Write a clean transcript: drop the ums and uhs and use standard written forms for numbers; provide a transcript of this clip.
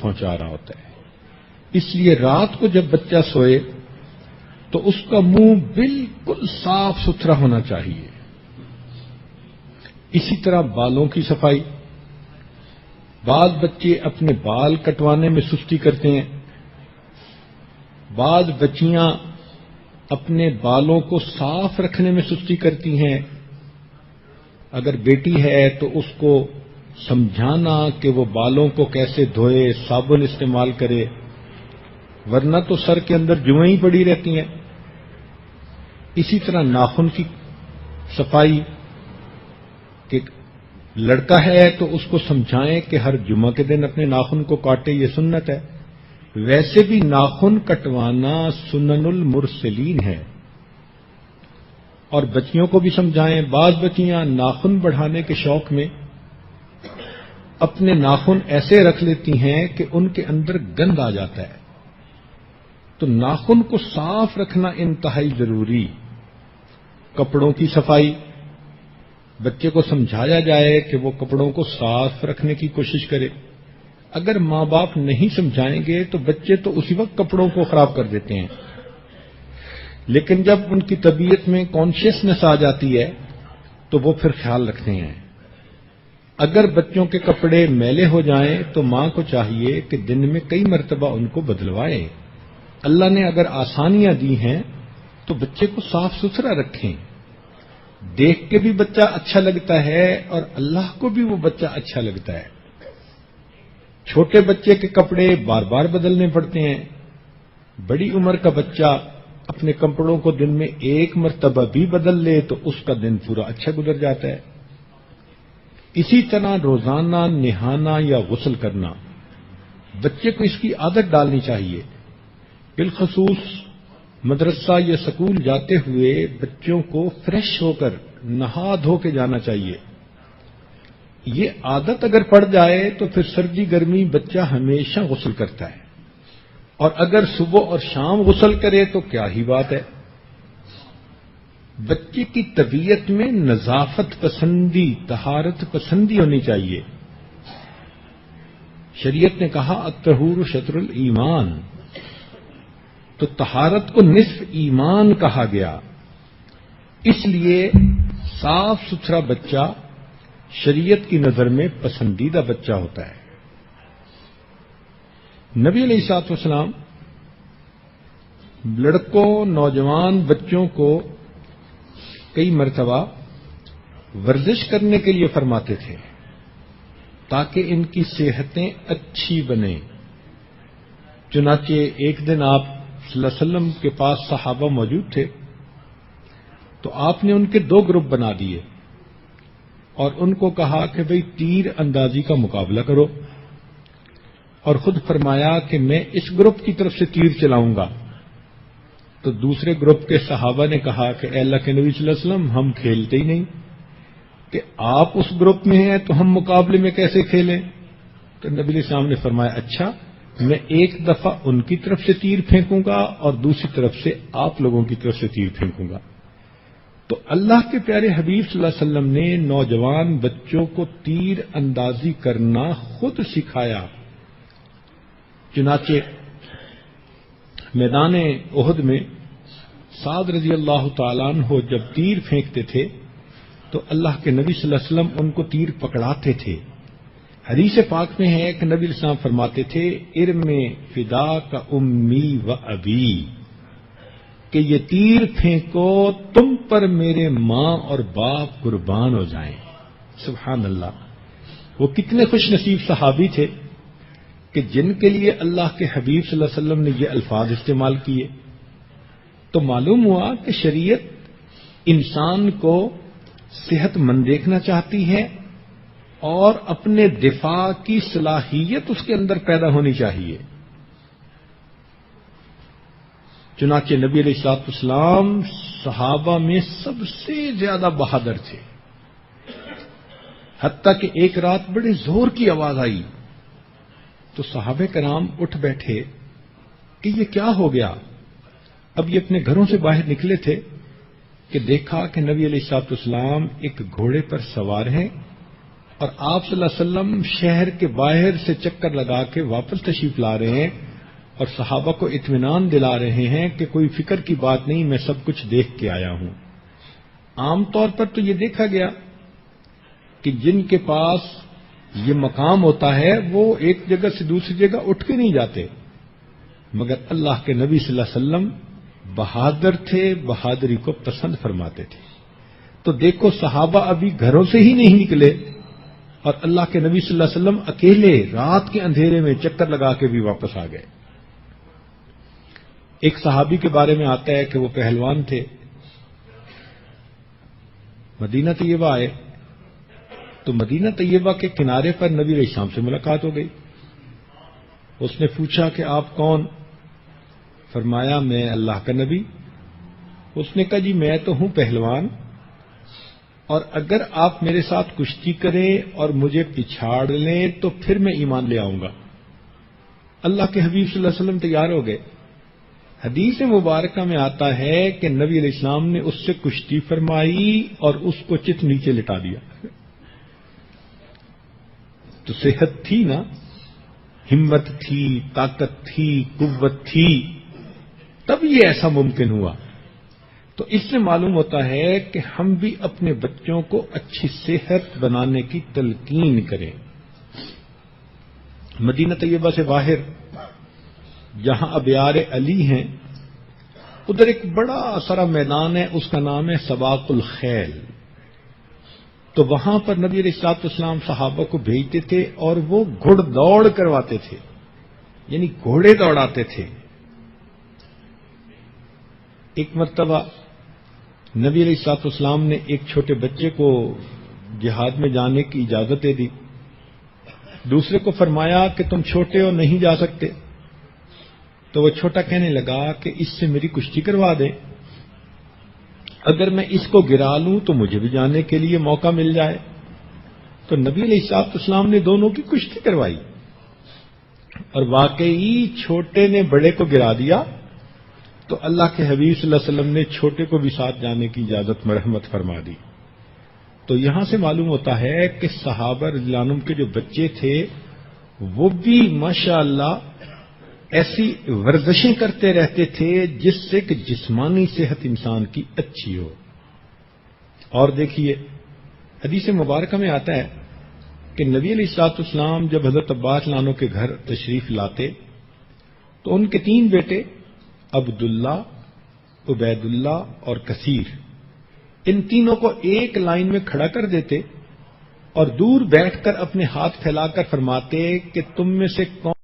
پہنچا رہا ہوتا ہے. اس لیے رات کو جب بچہ سوئے تو اس کا منہ بالکل صاف ستھرا ہونا چاہیے. اسی طرح بالوں کی صفائی. بعض بچے اپنے بال کٹوانے میں سستی کرتے ہیں، بعض بچیاں اپنے بالوں کو صاف رکھنے میں سستی کرتی ہیں. اگر بیٹی ہے تو اس کو سمجھانا کہ وہ بالوں کو کیسے دھوئے، صابن استعمال کرے، ورنہ تو سر کے اندر جوئیں ہی پڑی رہتی ہیں. اسی طرح ناخن کی صفائی، کہ لڑکا ہے تو اس کو سمجھائیں کہ ہر جمعہ کے دن اپنے ناخن کو کاٹے، یہ سنت ہے. ویسے بھی ناخن کٹوانا سنن المرسلین ہے. اور بچیوں کو بھی سمجھائیں. بعض بچیاں ناخن بڑھانے کے شوق میں اپنے ناخن ایسے رکھ لیتی ہیں کہ ان کے اندر گند آ جاتا ہے. تو ناخن کو صاف رکھنا انتہائی ضروری. کپڑوں کی صفائی، بچے کو سمجھایا جائے کہ وہ کپڑوں کو صاف رکھنے کی کوشش کرے. اگر ماں باپ نہیں سمجھائیں گے تو بچے تو اسی وقت کپڑوں کو خراب کر دیتے ہیں، لیکن جب ان کی طبیعت میں کانشیسنس آ جاتی ہے تو وہ پھر خیال رکھتے ہیں. اگر بچوں کے کپڑے میلے ہو جائیں تو ماں کو چاہیے کہ دن میں کئی مرتبہ ان کو بدلوائے. اللہ نے اگر آسانیاں دی ہیں تو بچے کو صاف ستھرا رکھیں. دیکھ کے بھی بچہ اچھا لگتا ہے اور اللہ کو بھی وہ بچہ اچھا لگتا ہے. چھوٹے بچے کے کپڑے بار بار بدلنے پڑتے ہیں. بڑی عمر کا بچہ اپنے کپڑوں کو دن میں ایک مرتبہ بھی بدل لے تو اس کا دن پورا اچھا گزر جاتا ہے. اسی طرح روزانہ نہانا یا غسل کرنا، بچے کو اس کی عادت ڈالنی چاہیے. بالخصوص مدرسہ یا سکول جاتے ہوئے بچوں کو فریش ہو کر نہا دھو کے جانا چاہیے. یہ عادت اگر پڑ جائے تو پھر سردی گرمی بچہ ہمیشہ غسل کرتا ہے، اور اگر صبح اور شام غسل کرے تو کیا ہی بات ہے. بچے کی طبیعت میں نظافت پسندی، طہارت پسندی ہونی چاہیے. شریعت نے کہا الطہور شطر الایمان، تو طہارت کو نصف ایمان کہا گیا. اس لیے صاف ستھرا بچہ شریعت کی نظر میں پسندیدہ بچہ ہوتا ہے. نبی علیہ الصلوۃ والسلام لڑکوں، نوجوان بچوں کو کئی مرتبہ ورزش کرنے کے لیے فرماتے تھے تاکہ ان کی صحتیں اچھی بنیں. چنانچہ ایک دن آپ صلی اللہ علیہ وسلم کے پاس صحابہ موجود تھے تو آپ نے ان کے دو گروپ بنا دیے اور ان کو کہا کہ بھئی تیر اندازی کا مقابلہ کرو، اور خود فرمایا کہ میں اس گروپ کی طرف سے تیر چلاؤں گا. تو دوسرے گروپ کے صحابہ نے کہا کہ اے اللہ کے نبی صلی اللہ علیہ وسلم، ہم کھیلتے ہی نہیں، کہ آپ اس گروپ میں ہیں تو ہم مقابلے میں کیسے کھیلیں؟ تو نبی علیہ السلام نے فرمایا اچھا، میں ایک دفعہ ان کی طرف سے تیر پھینکوں گا اور دوسری طرف سے آپ لوگوں کی طرف سے تیر پھینکوں گا. تو اللہ کے پیارے حبیب صلی اللہ علیہ وسلم نے نوجوان بچوں کو تیر اندازی کرنا خود سکھایا. چنانچہ میدان احد میں سعد رضی اللہ تعالیٰ عنہ جب تیر پھینکتے تھے تو اللہ کے نبی صلی اللہ علیہ وسلم ان کو تیر پکڑاتے تھے. حدیث پاک میں ہے کہ نبی علیہ السلام فرماتے تھے ارم فدا کا امی و ابی، کہ یہ تیر پھینکو تم پر میرے ماں اور باپ قربان ہو جائیں. سبحان اللہ. وہ کتنے خوش نصیب صحابی تھے کہ جن کے لیے اللہ کے حبیب صلی اللہ علیہ وسلم نے یہ الفاظ استعمال کیے. تو معلوم ہوا کہ شریعت انسان کو صحت مند دیکھنا چاہتی ہے اور اپنے دفاع کی صلاحیت اس کے اندر پیدا ہونی چاہیے. چنانچہ نبی علیہ الصلوۃ والسلام صحابہ میں سب سے زیادہ بہادر تھے، حتیٰ کہ ایک رات بڑے زور کی آواز آئی تو صحابہ کرام اٹھ بیٹھے کہ یہ کیا ہو گیا. اب یہ اپنے گھروں سے باہر نکلے تھے کہ دیکھا کہ نبی علیہ الصلوۃ والسلام ایک گھوڑے پر سوار ہیں اور آپ صلی اللہ علیہ وسلم شہر کے باہر سے چکر لگا کے واپس تشریف لا رہے ہیں اور صحابہ کو اطمینان دلا رہے ہیں کہ کوئی فکر کی بات نہیں، میں سب کچھ دیکھ کے آیا ہوں۔ عام طور پر تو یہ دیکھا گیا کہ جن کے پاس یہ مقام ہوتا ہے وہ ایک جگہ سے دوسری جگہ اٹھ کے نہیں جاتے، مگر اللہ کے نبی صلی اللہ علیہ وسلم بہادر تھے، بہادری کو پسند فرماتے تھے۔ تو دیکھو صحابہ ابھی گھروں سے ہی نہیں نکلے اور اللہ کے نبی صلی اللہ علیہ وسلم اکیلے رات کے اندھیرے میں چکر لگا کے بھی واپس آ گئے۔ ایک صحابی کے بارے میں آتا ہے کہ وہ پہلوان تھے، مدینہ طیبہ آئے تو مدینہ طیبہ کے کنارے پر نبی علیہ السلام سے ملاقات ہو گئی۔ اس نے پوچھا کہ آپ کون؟ فرمایا میں اللہ کا نبی۔ اس نے کہا جی میں تو ہوں پہلوان، اور اگر آپ میرے ساتھ کشتی کریں اور مجھے پچھاڑ لیں تو پھر میں ایمان لے آؤں گا۔ اللہ کے حبیب صلی اللہ علیہ وسلم تیار ہو گئے۔ حدیث مبارکہ میں آتا ہے کہ نبی علیہ السلام نے اس سے کشتی فرمائی اور اس کو چت نیچے لٹا دیا۔ تو صحت تھی نا، ہمت تھی، طاقت تھی، قوت تھی، تب یہ ایسا ممکن ہوا۔ تو اس سے معلوم ہوتا ہے کہ ہم بھی اپنے بچوں کو اچھی صحت بنانے کی تلقین کریں۔ مدینہ طیبہ سے باہر جہاں ابیار علی ہیں ادھر ایک بڑا سارا میدان ہے، اس کا نام ہے سباق الخیل۔ تو وہاں پر نبی علیہ الصلوۃ والسلام صحابہ کو بھیجتے تھے اور وہ گھڑ دوڑ کرواتے تھے، یعنی گھوڑے دوڑاتے تھے۔ ایک مرتبہ نبی علیہ الصلوۃ والسلام نے ایک چھوٹے بچے کو جہاد میں جانے کی اجازت دے دی، دوسرے کو فرمایا کہ تم چھوٹے ہو نہیں جا سکتے، تو وہ چھوٹا کہنے لگا کہ اس سے میری کشتی کروا دیں، اگر میں اس کو گرا لوں تو مجھے بھی جانے کے لیے موقع مل جائے۔ تو نبی علیہ الصلوۃ والسلام نے دونوں کی کشتی کروائی، اور واقعی چھوٹے نے بڑے کو گرا دیا تو اللہ کے حبیب صلی اللہ علیہ وسلم نے چھوٹے کو بھی ساتھ جانے کی اجازت مرحمت فرما دی۔ تو یہاں سے معلوم ہوتا ہے کہ صحابہ رضی اللہ عنہم کے جو بچے تھے وہ بھی ماشاءاللہ ایسی ورزشیں کرتے رہتے تھے جس سے کہ جسمانی صحت انسان کی اچھی ہو۔ اور دیکھیے حدیث مبارکہ میں آتا ہے کہ نبی علیہ الصلوۃ والسلام جب حضرت عباس عنہ کے گھر تشریف لاتے تو ان کے 3 بیٹے عبداللہ، عبید اللہ اور کثیر، ان تینوں کو ایک لائن میں کھڑا کر دیتے اور دور بیٹھ کر اپنے ہاتھ پھیلا کر فرماتے کہ تم میں سے کون